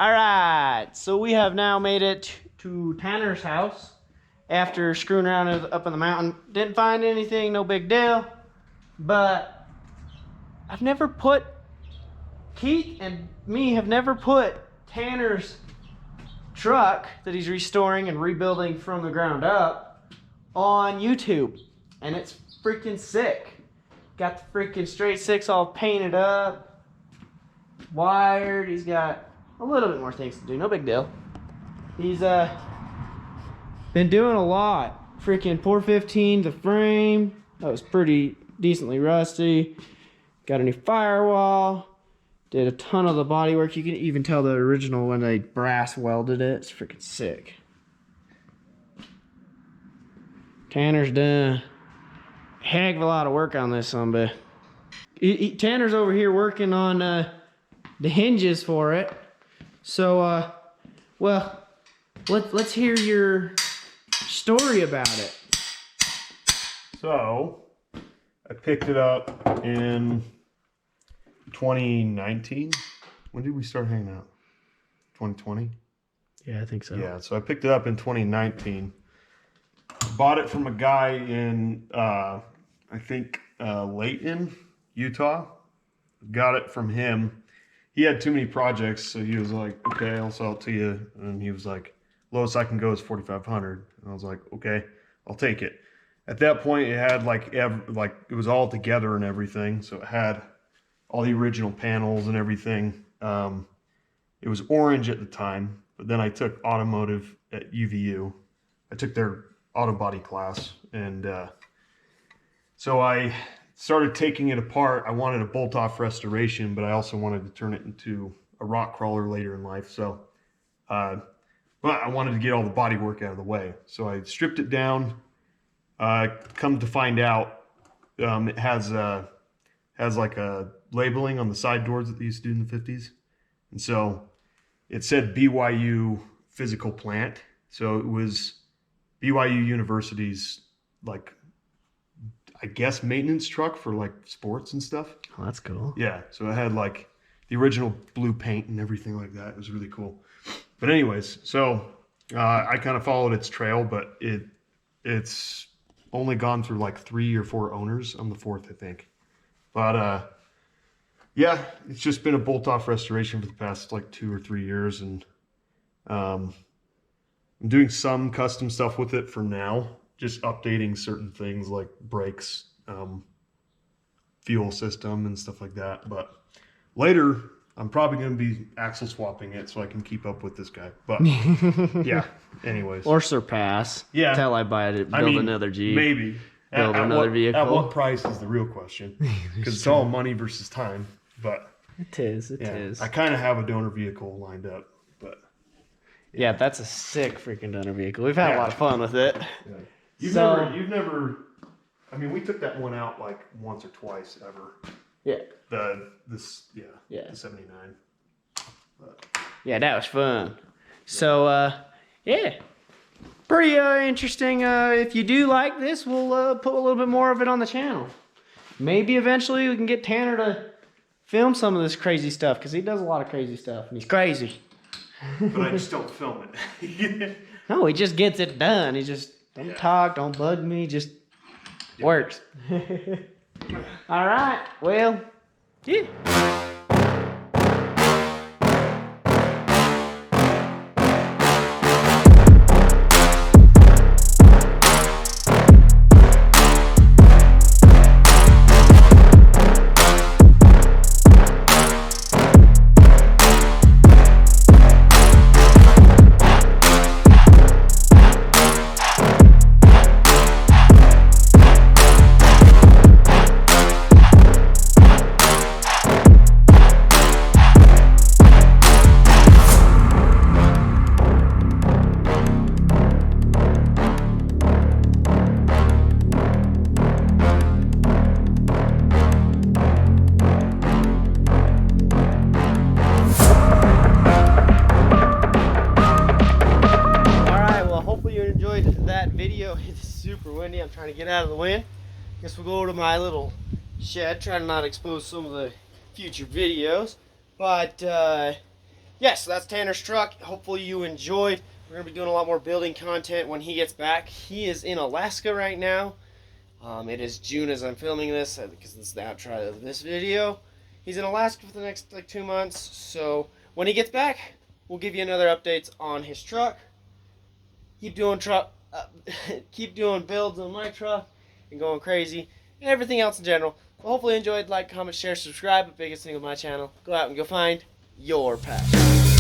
Alright, so we have now made it to Tanner's house after screwing around up in the mountain. Didn't find anything, no big deal. But I've never put, Keith and me have never put Tanner's truck that he's restoring and rebuilding from the ground up on YouTube. And it's freaking sick. Got the freaking straight six all painted up, wired. He's got a little bit more things to do, no big deal. He's been doing a lot. Freaking 415 the frame. That was pretty decently rusty. Got a new firewall. Did a ton of the body work. You can even tell the original when they brass welded it. It's freaking sick. Tanner's done a heck of a lot of work on this sumbie. Tanner's over here working on the hinges for it. So, well, let's hear your story about it. So, I picked it up in 2019. When did we start hanging out? 2020? Yeah, I think so. Yeah, so I picked it up in 2019. Bought it from a guy in, I think, Layton, Utah. Got it from him. He had too many projects, so he was like, okay, I'll sell it to you. And he was like, lowest I can go is 4,500. And I was like, okay, I'll take it. At that point, it had like it was all together and everything. So it had all the original panels and everything. It was orange at the time, but then I took automotive at UVU. I took their auto body class, and so I started taking it apart. I wanted a bolt-off restoration, but I also wanted to turn it into a rock crawler later in life. So, but I wanted to get all the body work out of the way. So I stripped it down. Come to find out, it has like a labeling on the side doors that they used to do in the 50s. And so it said BYU physical plant. So it was BYU University's, like, I guess, maintenance truck for like sports and stuff. Oh, that's cool. Yeah. So it had like the original blue paint and everything like that. It was really cool. But anyways, so I kind of followed its trail, but it's only gone through like 3 or 4 owners. I'm the 4th, I think. But yeah, it's just been a bolt-off restoration for the past like 2 or 3 years, and I'm doing some custom stuff with it for now, just updating certain things like brakes, fuel system, and stuff like that. But later, I'm probably going to be axle swapping it so I can keep up with this guy. But yeah, anyways. Or surpass. Yeah. Until I buy it, build another Jeep. Maybe. Build another vehicle. At what price is the real question? Because it's all money versus time. But it is. I kind of have a donor vehicle lined up. But yeah, that's a sick freaking donor vehicle. We've had a lot of fun with it. Yeah. You've never. I mean, we took that one out like once or twice ever. Yeah. The 79. But, yeah, that was fun. So yeah, pretty interesting. If you do like this, we'll put a little bit more of it on the channel. Maybe eventually we can get Tanner to film some of this crazy stuff, because he does a lot of crazy stuff and he's crazy. But I just don't film it. No, he just gets it done. He just don't talk, don't bug me, just works. All right, well, yeah. It's super windy. I'm trying to get out of the wind. Guess we'll go over to my little shed, try to not expose some of the future videos. But yeah, yes, that's Tanner's truck. Hopefully you enjoyed. We're going to be doing a lot more building content when he gets back. He is in Alaska right now. It is June as I'm filming this because this is the outro of this video. He's in Alaska for the next like 2 months. So when he gets back, we'll give you another updates on his truck. Keep doing keep doing builds on my truck and going crazy and everything else in general. Well, hopefully you enjoyed. Like, comment, share, subscribe. The biggest thing on my channel. Go out and go find your passion.